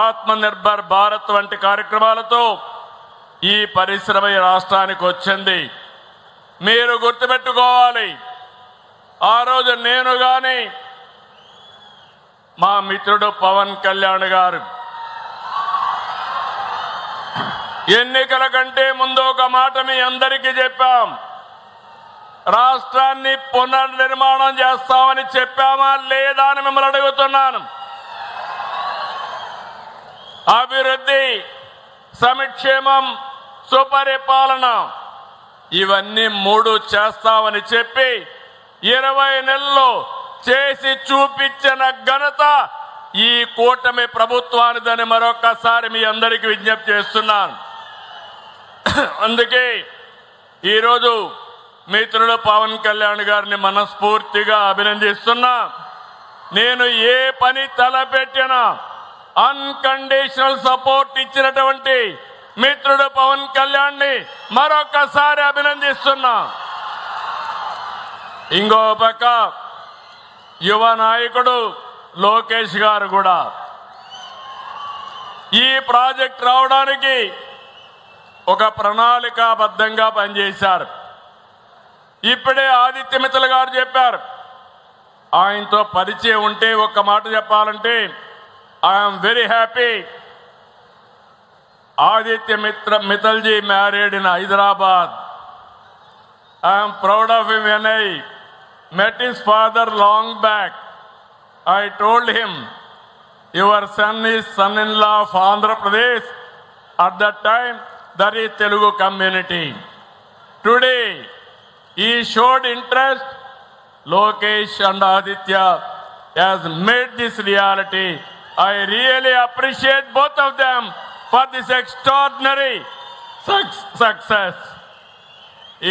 ఆత్మనిర్భర్ భారత్ వంటి కార్యక్రమాలతో ఈ పరిశ్రమ ఈ రాష్ట్రానికి వచ్చింది. మీరు గుర్తుపెట్టుకోవాలి, ఆ రోజు నేను గాని మా మిత్రుడు పవన్ కళ్యాణ్ గారు ఎన్నికల కంటే ముందు ఒక మాట మీ అందరికీ చెప్పాం. రాష్ట్రాన్ని పునర్నిర్మాణం చేస్తామని చెప్పామా లేదా అని మిమ్మల్ని అడుగుతున్నాను. అభివృద్ధి, సంక్షేమం, సుపరిపాలన ఇవన్నీ మూడు చేస్తామని చెప్పి 20 నెలల్లో చేసి చూపించిన ఘనత ఈ కూటమి ప్రభుత్వానిదని మరొకసారి మీ అందరికీ విజ్ఞప్తి చేస్తున్నాను. అందుకే ఈరోజు మిత్రుడు పవన్ కళ్యాణ్ గారిని మనస్ఫూర్తిగా అభినందిస్తున్నా. నేను ఏ పని తలపెట్టినా అన్కండిషనల్ సపోర్ట్ ఇచ్చినటువంటి మిత్రుడు పవన్ కళ్యాణ్ ని మరొకసారి అభినందిస్తున్నా. ఇంకో పక్క యువ నాయకుడు లోకేష్ గారు కూడా ఈ ప్రాజెక్ట్ రావడానికి ఒక ప్రణాళికాబద్ధంగా పనిచేశారు. ఇప్పుడే ఆదిత్య మిత్తల్ గారు చెప్పారు. ఆయనతో పరిచయం ఉంటే ఒక్క మాట చెప్పాలంటే I'm very happy. Aditya Mittal ji married in Hyderabad. I'm proud of him. When I met his father long back, I told him, your son is son-in-law of Andhra Pradesh. At that time, that is Telugu community. Today, he showed interest. Lokesh and Aditya has made this reality. I really appreciate both of them for this extraordinary success.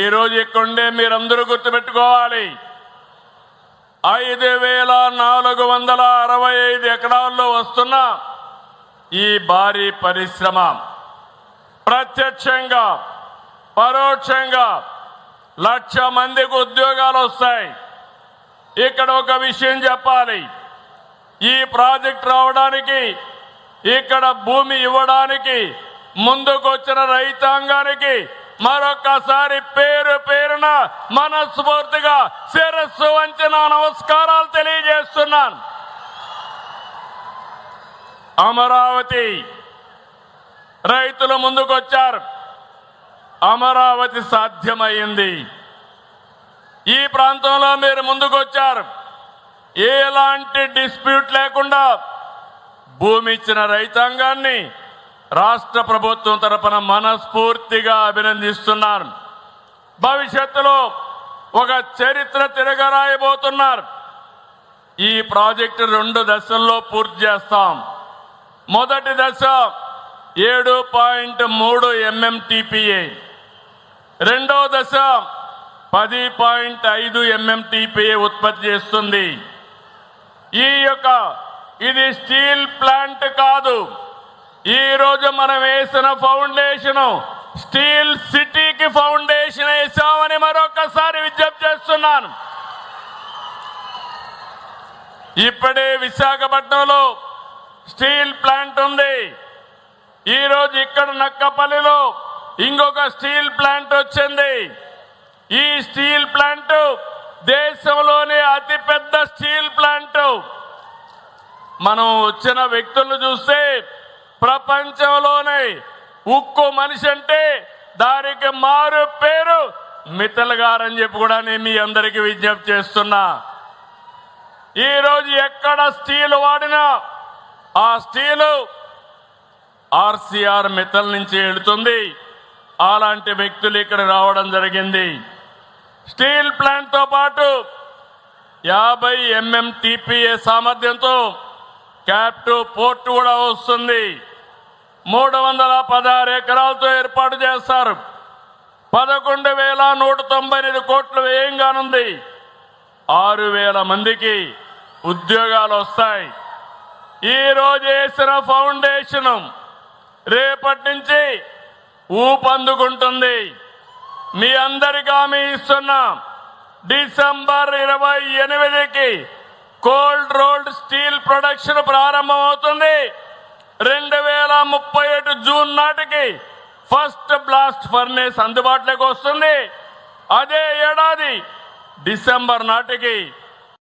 ఈ రోజు ఇక్కడే మీరందరూ గుర్తుపెట్టుకోవాలి, 5,465 ఎకరాల్లో వస్తున్న ఈ భారీ పరిశ్రమ ప్రత్యక్షంగా పరోక్షంగా 1,00,000 మందికి ఉద్యోగాలు వస్తాయి. ఇక్కడ ఒక విషయం చెప్పాలి, ఈ ప్రాజెక్ట్ రావడానికి, ఇక్కడ భూమి ఇవ్వడానికి ముందుకొచ్చిన రైతాంగానికి మరొకసారి పేరు పేరున మనస్ఫూర్తిగా శిరస్సు వంచిన నమస్కారాలు తెలియజేస్తున్నాను. అమరావతి రైతులు ముందుకొచ్చారు, అమరావతి సాధ్యమైంది. ఈ ప్రాంతంలో మీరు ముందుకొచ్చారు, ఎలాంటి డిస్ప్యూట్ లేకుండా భూమి ఇచ్చిన రైతాంగాన్ని రాష్ట్ర ప్రభుత్వం తరపున మనస్ఫూర్తిగా అభినందిస్తున్నారు. భవిష్యత్తులో ఒక చరిత్ర తిరగరాయబోతున్నారు. ఈ ప్రాజెక్టు 2 దశల్లో పూర్తి చేస్తాం. మొదటి దశ 7.3 MMTPA, రెండో దశ 10.5 MMTPA ఉత్పత్తి చేస్తుంది. ఇది స్టీల్ ప్లాంట్ కాదు, ఈ రోజు మనం వేసిన ఫౌండేషన్ స్టీల్ సిటీకి ఫౌండేషన్ వేసామని మరొకసారి విజ్ఞప్తి చేస్తున్నాను. ఇప్పుడే విశాఖపట్నంలో స్టీల్ ప్లాంట్ ఉంది. ఈ రోజు ఇక్కడ నక్కపల్లిలో ఇంకొక స్టీల్ ప్లాంట్ వచ్చింది. ఈ స్టీల్ ప్లాంట్ దేశంలోనే అతిపెద్ద స్టీల్ ప్లాంట్. మనం వచ్చిన వ్యక్తులను చూస్తే ప్రపంచంలోనే ఉక్కు మనిషి అంటే దానికి మారు పేరు మిత్తల్ గారని చెప్పి కూడా నేను మీ అందరికీ విజ్ఞప్తి చేస్తున్నా. ఈరోజు ఎక్కడ స్టీల్ వాడినా ఆ స్టీలు ఆర్సీఆర్ మిత్తల్ నుంచి వెళుతుంది. అలాంటి వ్యక్తులు ఇక్కడ రావడం జరిగింది. స్టీల్ ప్లాంట్ తో పాటు 50 MMTPA సామర్థ్యంతో క్యాప్టివ్ పోర్ట్ కూడా వస్తుంది. 316 ఎకరాలతో ఏర్పాటు చేస్తారు. 11,198 కోట్ల వ్యయం కానుంది. 6,000 మందికి ఉద్యోగాలు వస్తాయి. ఈ రోజు వేసిన ఫౌండేషన్ రేపటి నుంచి ఊపందుకుంటుంది. మీ అందరికీ హామీ ఇస్తున్నా, డిసెంబర్ 28కి కోల్డ్ రోల్డ్ స్టీల్ ప్రొడక్షన్ ప్రారంభమవుతుంది. 2037 జూన్ నాటికి ఫస్ట్ బ్లాస్ట్ ఫర్నేస్ అందుబాటులోకి వస్తుంది. అదే ఏడాది డిసెంబర్ నాటికి